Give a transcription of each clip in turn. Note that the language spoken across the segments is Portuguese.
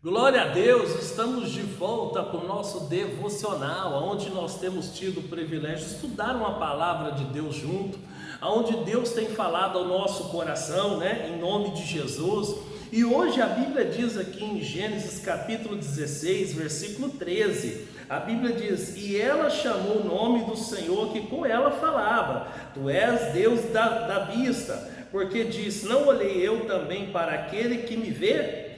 Glória a Deus, estamos de volta para o nosso devocional, onde nós temos tido o privilégio de estudar uma palavra de Deus junto, onde Deus tem falado ao nosso coração, né, em nome de Jesus. E hoje a Bíblia diz aqui em Gênesis capítulo 16, versículo 13, a Bíblia diz: e ela chamou o nome do Senhor que com ela falava, tu és Deus da vista, porque diz, não olhei eu também para aquele que me vê?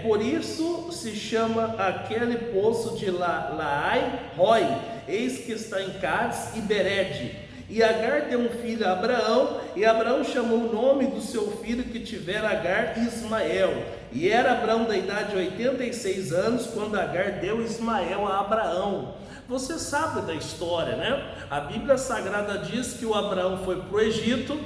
Por isso se chama aquele poço de Laai Roi, eis que está em Cádiz e Berede. E Agar deu um filho a Abraão, e Abraão chamou o nome do seu filho que tivera Agar Ismael. E era Abraão da idade de 86 anos, quando Agar deu Ismael a Abraão. Você sabe da história, né? A Bíblia Sagrada diz que o Abraão foi para o Egito,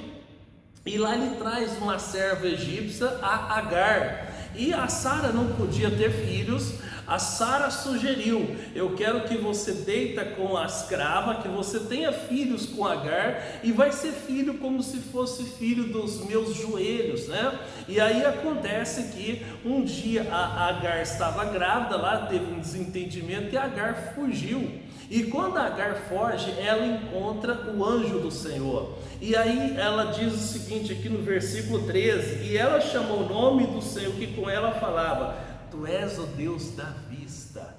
e lá ele traz uma serva egípcia, a Agar. E a Sara não podia ter filhos. A Sara sugeriu: eu quero que você deita com a escrava, que você tenha filhos com Agar, e vai ser filho como se fosse filho dos meus joelhos, né? E aí acontece que um dia a Agar estava grávida, lá teve um desentendimento e Agar fugiu. E quando Agar foge, ela encontra o anjo do Senhor. E aí ela diz o seguinte aqui no versículo 13: e ela chamou o nome do Senhor que com ela falava, tu és o Deus da vista.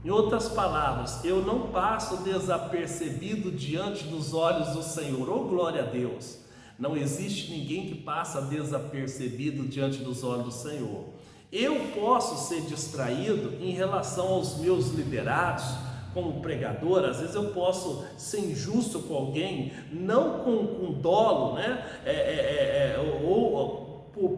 Em outras palavras, eu não passo desapercebido diante dos olhos do Senhor. Oh, glória a Deus! Não existe ninguém que passa desapercebido diante dos olhos do Senhor. Eu posso ser distraído em relação aos meus liderados, como pregador. Às vezes eu posso ser injusto com alguém, não com dolo, né?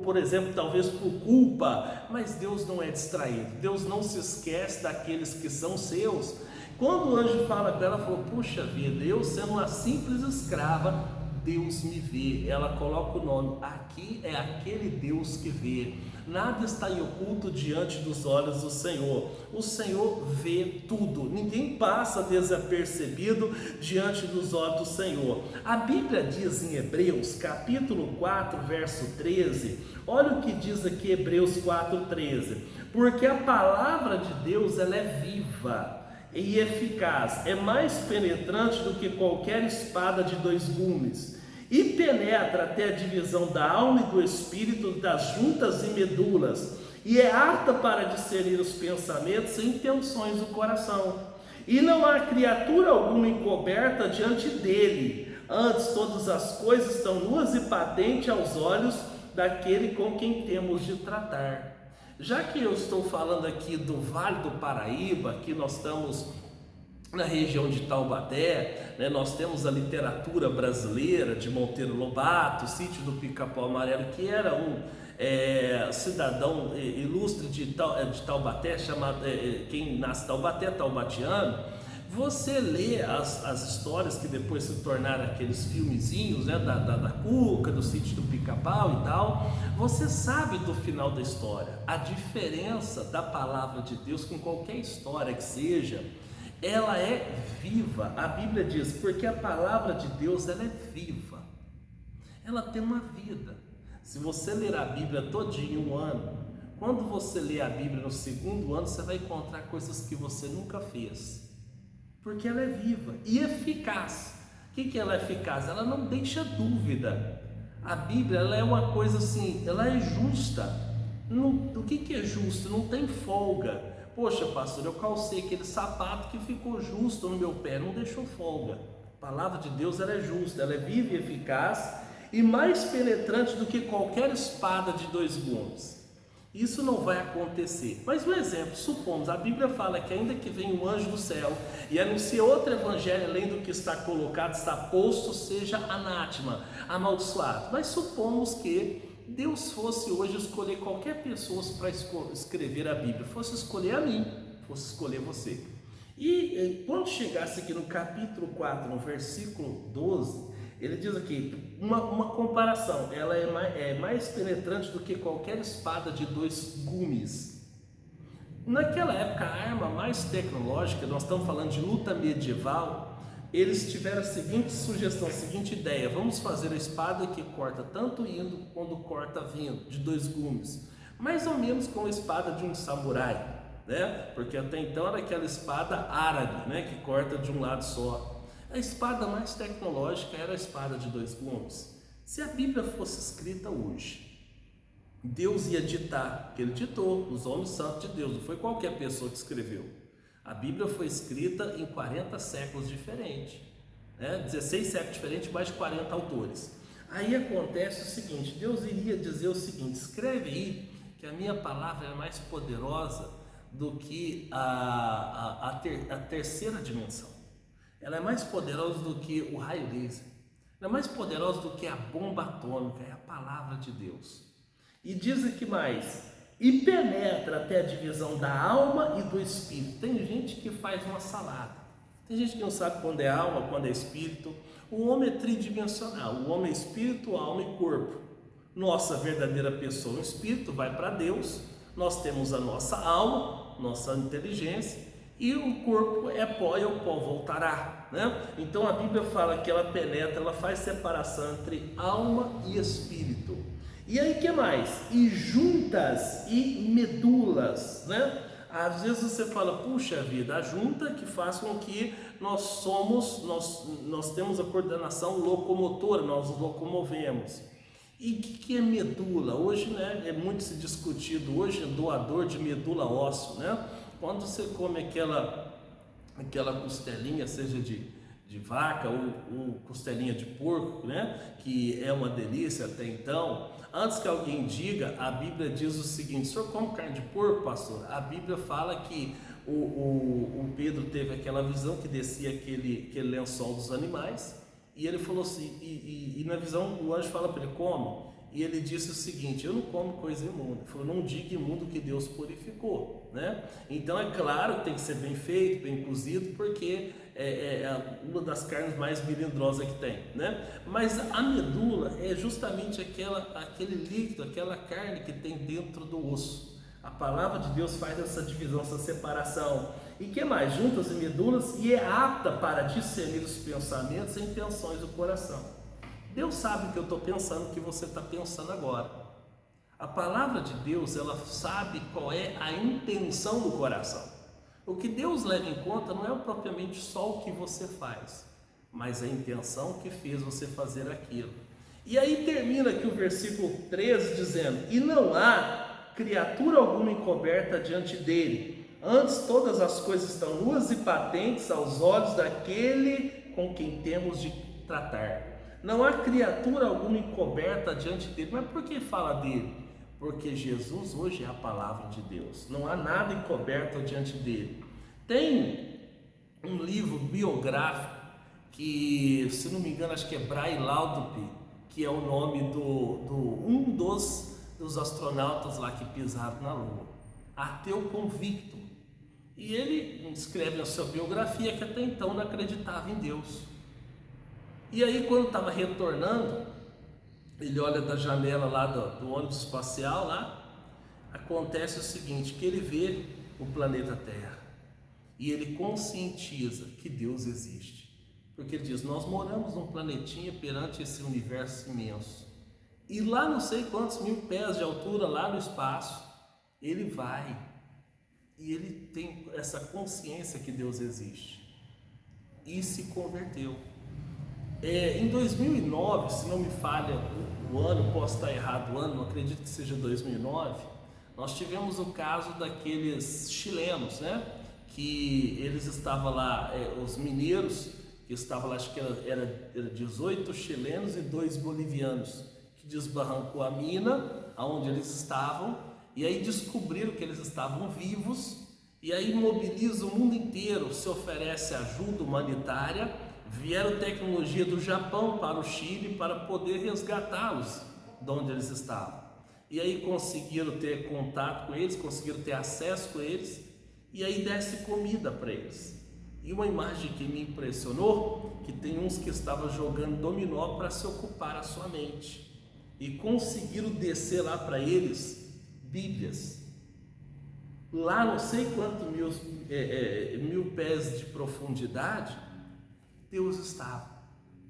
Por exemplo, talvez por culpa, mas Deus não é distraído. Deus não se esquece daqueles que são seus. Quando o anjo fala para ela, falou: puxa vida, eu sendo uma simples escrava, Deus me vê. Ela coloca o nome, aqui é aquele Deus que vê. Nada está em oculto diante dos olhos do Senhor. O Senhor vê tudo. Ninguém passa desapercebido diante dos olhos do Senhor. A Bíblia diz em Hebreus capítulo 4, verso 13. Olha o que diz aqui Hebreus 4, 13. Porque a palavra de Deus, ela é viva e eficaz, é mais penetrante do que qualquer espada de dois gumes, e penetra até a divisão da alma e do espírito, das juntas e medulas, e é apta para discernir os pensamentos e intenções do coração. E não há criatura alguma encoberta diante dele, antes todas as coisas estão nuas e patentes aos olhos daquele com quem temos de tratar. Já que eu estou falando aqui do Vale do Paraíba, aqui nós estamos na região de Taubaté, né? Nós temos a literatura brasileira de Monteiro Lobato, Sítio do Pica-Pau Amarelo, que era um cidadão ilustre de Taubaté, chamado, quem nasce Taubaté, taubatiano. Você lê as histórias que depois se tornaram aqueles filmezinhos, né, da Cuca, do Sítio do Pica-Pau e tal, você sabe do final da história. A diferença da palavra de Deus com qualquer história que seja, ela é viva. A Bíblia diz, porque a palavra de Deus, ela é viva, ela tem uma vida. Se você ler a Bíblia todinha em um ano, quando você lê a Bíblia no segundo ano, você vai encontrar coisas que você nunca fez, porque ela é viva e eficaz. O que ela é eficaz? Ela não deixa dúvida. A Bíblia, ela é uma coisa assim, ela é justa. O que é justo? Não tem folga. Poxa, pastor, eu calcei aquele sapato que ficou justo no meu pé, não deixou folga. A palavra de Deus, ela é justa, ela é viva e eficaz e mais penetrante do que qualquer espada de dois gumes. Isso não vai acontecer. Mas um exemplo, supomos, a Bíblia fala que ainda que venha um anjo do céu e anuncie outro evangelho além do que está colocado, está posto, seja anátema, amaldiçoado. Mas supomos que Deus fosse hoje escolher qualquer pessoa para escrever a Bíblia, fosse escolher a mim, fosse escolher você. E quando chegasse aqui no capítulo 4, no versículo 12, ele diz aqui, uma comparação, ela é mais penetrante do que qualquer espada de dois gumes. Naquela época, a arma mais tecnológica, nós estamos falando de luta medieval, eles tiveram a seguinte sugestão, a seguinte ideia: vamos fazer a espada que corta tanto indo quanto corta vindo, de dois gumes. mais ou menos como a espada de um samurai, né? Porque até então era aquela espada árabe, né? Que corta de um lado só. A espada mais tecnológica era a espada de dois gumes. Se a Bíblia fosse escrita hoje, Deus ia ditar, que ele ditou, os homens santos de Deus, não foi qualquer pessoa que escreveu. A Bíblia foi escrita em 40 séculos diferentes, né? 16 séculos diferentes, mais de 40 autores. Aí acontece o seguinte, Deus iria dizer o seguinte, escreve aí que a minha palavra é mais poderosa do que a terceira dimensão. Ela é mais poderosa do que o raio laser. Ela é mais poderosa do que a bomba atômica, é a palavra de Deus. E diz aqui mais, e penetra até a divisão da alma e do espírito. Tem gente que faz uma salada. Tem gente que não sabe quando é alma, quando é espírito. O homem é tridimensional, o homem é espírito, alma e corpo. Nossa verdadeira pessoa, o espírito, vai para Deus. Nós temos a nossa alma, nossa inteligência, e o corpo é pó e o pó voltará, né? Então a Bíblia fala que ela penetra, ela faz separação entre alma e espírito. E aí que mais? E juntas e medulas, né? Às vezes você fala, puxa vida, a junta que faz com que nós temos a coordenação locomotora, nós nos locomovemos. E o que é medula? Hoje, né, é muito se discutido, hoje é doador de medula óssea, né? Quando você come aquela costelinha, seja de vaca ou costelinha de porco, né, que é uma delícia até então, antes que alguém diga, a Bíblia diz o seguinte, o senhor come carne de porco, pastor? A Bíblia fala que o Pedro teve aquela visão que descia aquele lençol dos animais, e ele falou assim, e na visão o anjo fala para ele, come, e ele disse o seguinte, eu não como coisa imunda. Ele falou, não diga imundo que Deus purificou, né? Então é claro que tem que ser bem feito, bem cozido, porque é uma das carnes mais melindrosas que tem, né? Mas a medula é justamente aquele líquido, aquela carne que tem dentro do osso. A palavra de Deus faz essa divisão, essa separação. E que mais? Juntas e medulas, e é apta para discernir os pensamentos e intenções do coração. Deus sabe o que eu estou pensando, o que você está pensando agora. A palavra de Deus, ela sabe qual é a intenção do coração. O que Deus leva em conta não é propriamente só o que você faz, mas a intenção que fez você fazer aquilo. E aí termina aqui o versículo 13 dizendo, e não há criatura alguma encoberta diante dele, antes todas as coisas estão nuas e patentes aos olhos daquele com quem temos de tratar. Não há criatura alguma encoberta diante dele. Mas por que fala dele? Porque Jesus hoje é a palavra de Deus. Não há nada encoberto diante dele. Tem um livro biográfico que, se não me engano, acho que é Bray Laudrup, que é o nome um dos astronautas lá que pisaram na Lua. Ateu convicto. E ele escreve na sua biografia que até então não acreditava em Deus. E aí quando estava retornando, ele olha da janela lá do ônibus espacial lá, acontece o seguinte, que ele vê o planeta Terra e ele conscientiza que Deus existe. Porque ele diz, nós moramos num planetinha perante esse universo imenso. E lá não sei quantos mil pés de altura, lá no espaço, ele vai e ele tem essa consciência que Deus existe. E se converteu. Em 2009, se não me falha o ano, posso estar errado o ano, não acredito que seja 2009, nós tivemos o caso daqueles chilenos, né? Que eles estavam lá, os mineiros, que estavam lá, acho que era 18 chilenos e 2 bolivianos, que desbarrancou a mina, onde eles estavam, e aí descobriram que eles estavam vivos, e aí mobiliza o mundo inteiro, se oferece ajuda humanitária. Vieram tecnologia do Japão para o Chile para poder resgatá-los de onde eles estavam. E aí conseguiram ter contato com eles, conseguiram ter acesso com eles, e aí desce comida para eles. E uma imagem que me impressionou, que tem uns que estavam jogando dominó para se ocupar a sua mente. E conseguiram descer lá para eles Bíblias. Lá não sei quantos mil pés de profundidade, Deus estava,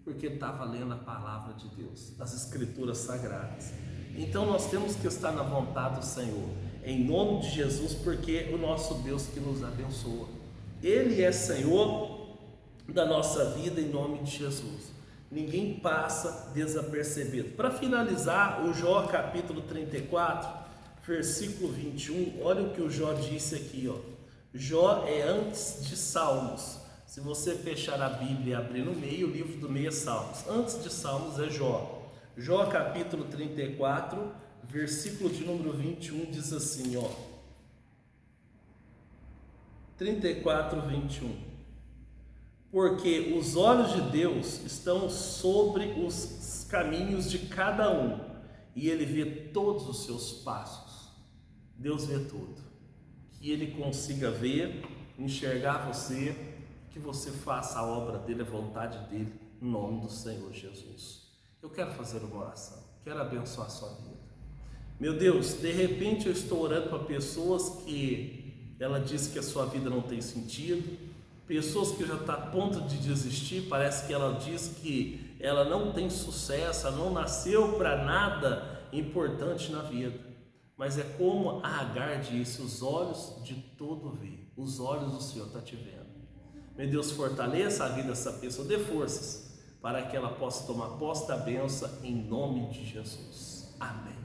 porque estava lendo a palavra de Deus, as escrituras sagradas. Então nós temos que estar na vontade do Senhor, em nome de Jesus, porque é o nosso Deus que nos abençoa. Ele é Senhor da nossa vida, em nome de Jesus. Ninguém passa desapercebido. Para finalizar, o Jó capítulo 34, versículo 21, olha o que o Jó disse aqui, ó. Jó é antes de Salmos. Se você fechar a Bíblia e abrir no meio, o livro do meio é Salmos. Antes de Salmos é Jó. Jó capítulo 34, versículo de número 21 diz assim, ó. 34, 21. Porque os olhos de Deus estão sobre os caminhos de cada um, e Ele vê todos os seus passos. Deus vê tudo. Que Ele consiga ver, enxergar você, que você faça a obra dEle, a vontade dEle, em nome do Senhor Jesus. Eu quero fazer uma oração, quero abençoar a sua vida. Meu Deus, de repente eu estou orando para pessoas que ela diz que a sua vida não tem sentido, pessoas que já estão a ponto de desistir, parece que ela diz que ela não tem sucesso, ela não nasceu para nada importante na vida. Mas é como a Agar disse, os olhos de todo vê, os olhos do Senhor estão te vendo. Meu Deus, fortaleça a vida dessa pessoa, dê forças para que ela possa tomar posse da bênção em nome de Jesus. Amém.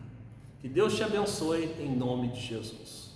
Que Deus te abençoe em nome de Jesus.